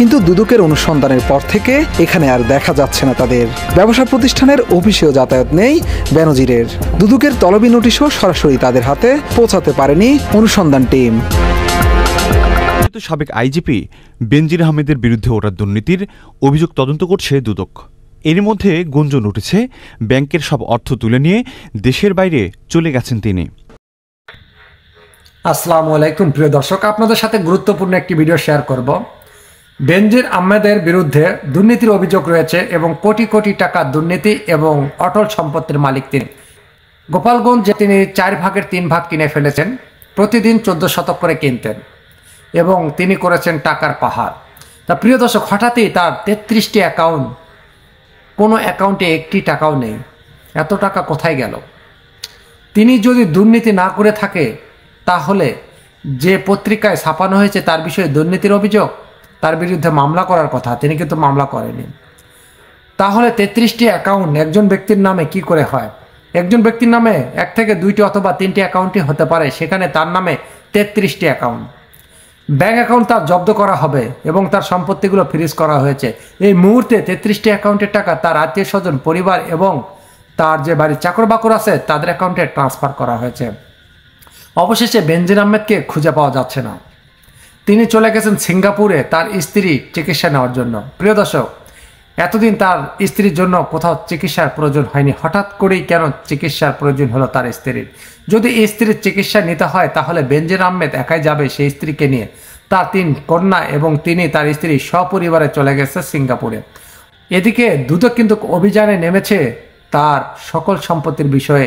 কিন্তু দুদকের অনুসন্ধানের পর থেকে এখানে আর দেখা যাচ্ছে না তাদের। ব্যবসা প্রতিষ্ঠানের অফিসেও যাতায়াত নেই বেনজিরের। দুদকের তলবি নোটিশও সরাসরি তাদের হাতে পৌঁছাতে পারেনি অনুসন্ধান টিম। সাবেক আইজিপি বেনজির আহমেদের বিরুদ্ধে ওঠা দুর্নীতির অভিযোগ তদন্ত করছে দুদক। এর মধ্যে গুঞ্জন উঠেছে ব্যাংকের সব অর্থ তুলে নিয়ে দেশের বাইরে চলে গেছেন তিনি। আসসালামু আলাইকুম প্রিয় দর্শক, আপনাদের সাথে গুরুত্বপূর্ণ একটি ভিডিও শেয়ার করব। বেনজির আহমেদের বিরুদ্ধে দুর্নীতির অভিযোগ রয়েছে এবং কোটি কোটি টাকা দুর্নীতি এবং অটল সম্পত্তির মালিক তিনি। গোপালগঞ্জে তিনি 4 ভাগের 3 ভাগ কিনে ফেলেছেন, প্রতিদিন 14 শতক করে কিনতেন এবং তিনি করেছেন টাকার পাহাড়। তা প্রিয় দর্শক, হঠাৎই তার 33টি অ্যাকাউন্ট, কোনো অ্যাকাউন্টে 1টি টাকাও নেই। এত টাকা কোথায় গেল? তিনি যদি দুর্নীতি না করে থাকে তাহলে যে পত্রিকায় ছাপানো হয়েছে তার বিষয়ে দুর্নীতির অভিযোগ, তার বিরুদ্ধে মামলা করার কথা, তিনি কিন্তু মামলা করেনি। তাহলে 33টি অ্যাকাউন্ট একজন ব্যক্তির নামে কি করে হয়? একজন ব্যক্তির নামে 1 থেকে 2টি অথবা 3টি অ্যাকাউন্টই হতে পারে, সেখানে তার নামে 33টি অ্যাকাউন্ট। ব্যাঙ্ক অ্যাকাউন্ট তার জব্দ করা হবে এবং তার সম্পত্তিগুলো ফ্রিজ করা হয়েছে। এই মুহূর্তে 33টি অ্যাকাউন্টের টাকা তার আত্মীয় স্বজন, পরিবার এবং তার যে বাড়ির চাকর বাকর আছে তাদের অ্যাকাউন্টে ট্রান্সফার করা হয়েছে। অবশেষে বেনজির আহমেদকে খুঁজে পাওয়া যাচ্ছে না। তিনি চলে গেছেন সিঙ্গাপুরে তার স্ত্রী চিকিৎসা নেওয়ার জন্য। প্রিয় দর্শক, এতদিন তার স্ত্রীর জন্য কোথাও চিকিৎসার প্রয়োজন হয়নি, হঠাৎ করেই কেন চিকিৎসার প্রয়োজন হলো তার স্ত্রীর? যদি স্ত্রীর চিকিৎসা নিতে হয় তাহলে বেনজির আহমেদ একাই যাবে সেই স্ত্রীকে নিয়ে। তার 3 কন্যা এবং তিনি তার স্ত্রী সপরিবারে চলে গেছে সিঙ্গাপুরে। এদিকে দুদক কিন্তু অভিযানে নেমেছে তার সকল সম্পত্তির বিষয়ে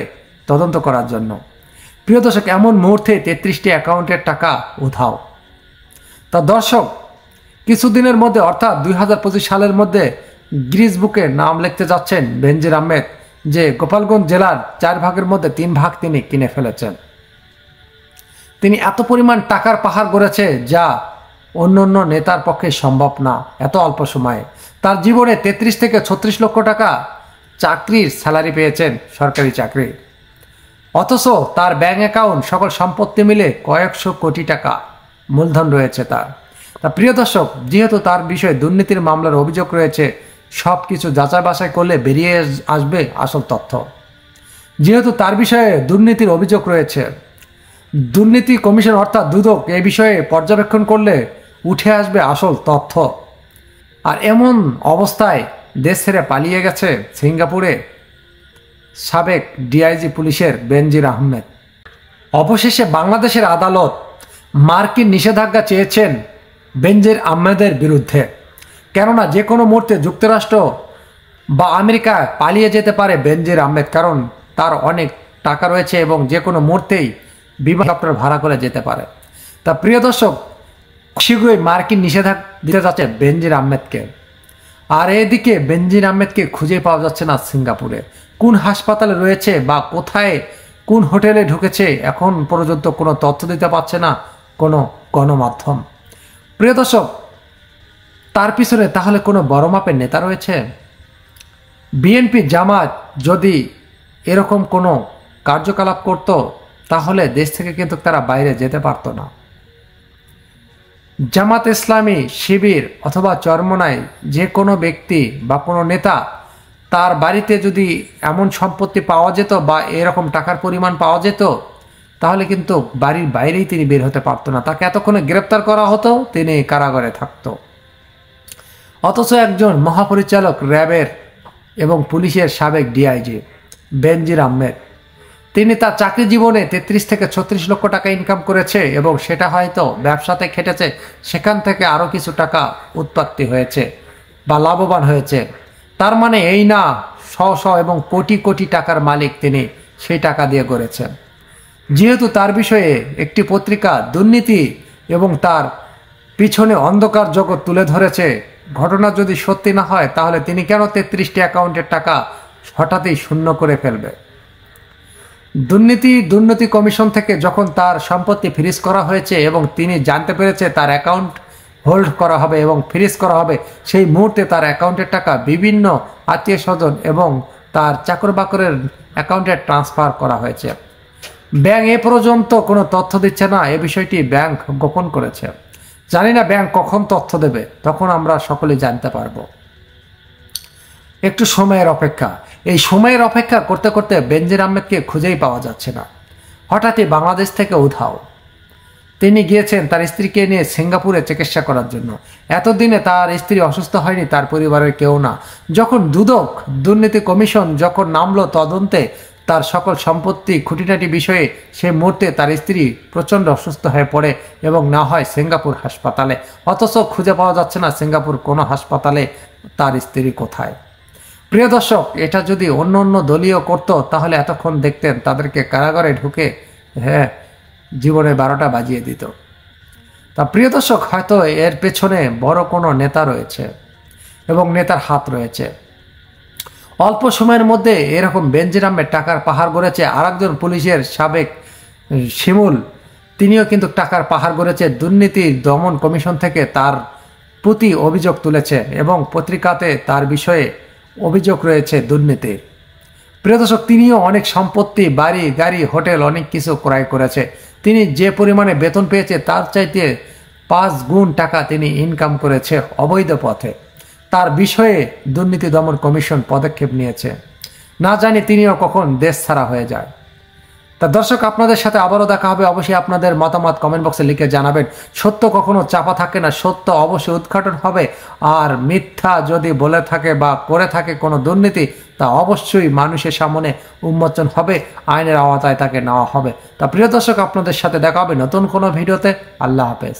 তদন্ত করার জন্য। প্রিয় দর্শক, এমন মুহূর্তে 33টি অ্যাকাউন্টের টাকা উধাও। তা দর্শক, কিছুদিনের মধ্যে অর্থাৎ 2025 সালের মধ্যে গ্রিস বুকে নাম লিখতে যাচ্ছেন বেনজির আহমেদ, যে গোপালগঞ্জ জেলার 4 ভাগের মধ্যে 3 ভাগ তিনি কিনে ফেলেছেন। তিনি এত পরিমাণ টাকার পাহাড় গড়েছে যা অন্য অন্য নেতার পক্ষে সম্ভব না এত অল্প সময়ে। তার জীবনে 33 থেকে 36 লক্ষ টাকা চাকরির স্যালারি পেয়েছেন, সরকারি চাকরি। অথচ তার ব্যাংক অ্যাকাউন্ট, সকল সম্পত্তি মিলে কয়েকশো কোটি টাকা মূলধন রয়েছে তার। তা প্রিয় দর্শক, যেহেতু তার বিষয়ে দুর্নীতির মামলার অভিযোগ রয়েছে, সব কিছু যাচাই বাছাই করলে বেরিয়ে আসবে আসল তথ্য। যেহেতু তার বিষয়ে দুর্নীতির অভিযোগ রয়েছে, দুর্নীতি কমিশন অর্থাৎ দুদক এই বিষয়ে পর্যবেক্ষণ করলে উঠে আসবে আসল তথ্য। আর এমন অবস্থায় দেশ ছেড়ে পালিয়ে গেছে সিঙ্গাপুরে সাবেক ডিআইজি পুলিশের বেনজির আহমেদ। অবশেষে বাংলাদেশের আদালত মার্কিন নিষেধাজ্ঞা চেয়েছেন বেনজির আহমেদের বিরুদ্ধে। কেননা যে কোনো মুহূর্তে যুক্তরাষ্ট্র বা আমেরিকা পালিয়ে যেতে পারে বেনজির আহমেদ, কারণ তার অনেক টাকা রয়েছে এবং যে কোনো মুহূর্তেই বিমান ভাড়া করে যেতে পারে। তা প্রিয় দর্শক, শীঘ্রই মার্কিন নিষেধাজ্ঞা দিতে যাচ্ছে বেনজির আহমেদকে। আর এদিকে বেনজির আহমেদকে খুঁজে পাওয়া যাচ্ছে না সিঙ্গাপুরে। কোন হাসপাতালে রয়েছে বা কোথায় কোন হোটেলে ঢুকেছে এখন পর্যন্ত কোনো তথ্য দিতে পারছে না কোনো গণমাধ্যম। প্রিয় দর্শক, তার পিছনে তাহলে কোনো বড় মাপের নেতা রয়েছে? বিএনপি জামাত যদি এরকম কোনো কার্যকলাপ করত তাহলে দেশ থেকে কিন্তু তারা বাইরে যেতে পারত না। জামাত ইসলামী, শিবির অথবা চরমোনাই যে কোনো ব্যক্তি বা কোনো নেতা, তার বাড়িতে যদি এমন সম্পত্তি পাওয়া যেত বা এরকম টাকার পরিমাণ পাওয়া যেত তাহলে কিন্তু বাড়ির বাইরেই তিনি বের হতে পারতো না, তাকে এতক্ষণে গ্রেপ্তার করা হতো, তিনি কারাগারে থাকতো। অথচ একজন মহাপরিচালক র্যাবের এবং পুলিশের সাবেক ডিআইজি বেনজির আহমেদ, তিনি তার চাকরি জীবনে 33 থেকে 36 লক্ষ টাকা ইনকাম করেছে এবং সেটা হয়তো ব্যবসাতে খেটেছে, সেখান থেকে আরও কিছু টাকা উৎপত্তি হয়েছে বা লাভবান হয়েছে। তার মানে এই না শ এবং কোটি কোটি টাকার মালিক তিনি সেই টাকা দিয়ে গড়েছেন। যেহেতু তার বিষয়ে একটি পত্রিকা দুর্নীতি এবং তার পিছনে অন্ধকার জগৎ তুলে ধরেছে, ঘটনা যদি সত্যি না হয় তাহলে তিনি কেন 33টি অ্যাকাউন্টের টাকা হঠাৎই শূন্য করে ফেলবে? দুর্নীতি কমিশন থেকে যখন তার সম্পত্তি ফ্রিজ করা হয়েছে এবং তিনি জানতে পেরেছে তার অ্যাকাউন্ট হোল্ড করা হবে এবং ফ্রিজ করা হবে, সেই মুহূর্তে তার অ্যাকাউন্টের টাকা বিভিন্ন আত্মীয় স্বজন এবং তার চাকর বাকরের অ্যাকাউন্টে ট্রান্সফার করা হয়েছে। ব্যাংক এ পর্যন্ত কোনো তথ্য দিচ্ছে না, এ বিষয়টি ব্যাংক গোপন করেছে। জানি না ব্যাংক কখন তথ্য দেবে, তখন আমরা সকলে জানতে পারবো। একটু সময়ের অপেক্ষা। এই সময়ের অপেক্ষা করতে করতে বেনজির আহমেদকে খুঁজেই পাওয়া যাচ্ছে না। হঠাৎই বাংলাদেশ থেকে উধাও। তিনি গিয়েছেন তার স্ত্রীকে নিয়ে সিঙ্গাপুরে চিকিৎসা করার জন্য। এতদিনে তার স্ত্রী অসুস্থ হয়নি, তার পরিবারের কেউ না। যখন দুদক দুর্নীতি কমিশন যখন নামলো তদন্তে তার সকল সম্পত্তি খুঁটিনাটি বিষয়ে, সে মুহূর্তে তার স্ত্রী প্রচণ্ড অসুস্থ হয়ে পড়ে এবং না হয় সিঙ্গাপুর হাসপাতালে। অথচ খুঁজে পাওয়া যাচ্ছে না সিঙ্গাপুর কোনো হাসপাতালে তার স্ত্রী কোথায়। প্রিয় দর্শক, এটা যদি অন্য অন্য দলীয় করতো তাহলে এতক্ষণ দেখতেন তাদেরকে কারাগারে ঢুকে জীবনে 12টা বাজিয়ে দিত। তা প্রিয় দর্শক, হয়তো এর পেছনে বড় কোনো নেতা রয়েছে এবং নেতার হাত রয়েছে। অল্প সময়ের মধ্যে এরকম বেনজির আহমেদ টাকার পাহাড় গড়েছে। আরেকজন পুলিশের সাবেক শিমুল, তিনিও কিন্তু টাকার পাহাড় গড়েছে। দুর্নীতি দমন কমিশন থেকে তার প্রতি অভিযোগ তুলেছে এবং পত্রিকাতে তার বিষয়ে অভিযোগ রয়েছে দুর্নীতির। প্রিয় দর্শক, তিনিও অনেক সম্পত্তি, বাড়ি গাড়ি হোটেল অনেক কিছু ক্রয় করেছে। তিনি যে পরিমাণে বেতন পেয়েছে তার চাইতে 5 গুণ টাকা তিনি ইনকাম করেছে অবৈধ পথে। তার বিষয়ে দুর্নীতি দমন কমিশন পদক্ষেপ নিয়েছে। না জানি তিনিও কখন দেশ ছাড়া হয়ে যায়। তা দর্শক, আপনাদের সাথে আবারও দেখা হবে। অবশ্যই আপনাদের মতামত কমেন্ট বক্সে লিখে জানাবেন। সত্য কখনো চাপা থাকে না, সত্য অবশ্যই উদ্ঘাটন হবে। আর মিথ্যা যদি বলে থাকে বা করে থাকে কোনো দুর্নীতি, তা অবশ্যই মানুষের সামনে উন্মোচন হবে, আইনের আওতায় তাকে নেওয়া হবে। তা প্রিয় দর্শক, আপনাদের সাথে দেখা হবে নতুন কোনো ভিডিওতে। আল্লাহ হাফেজ।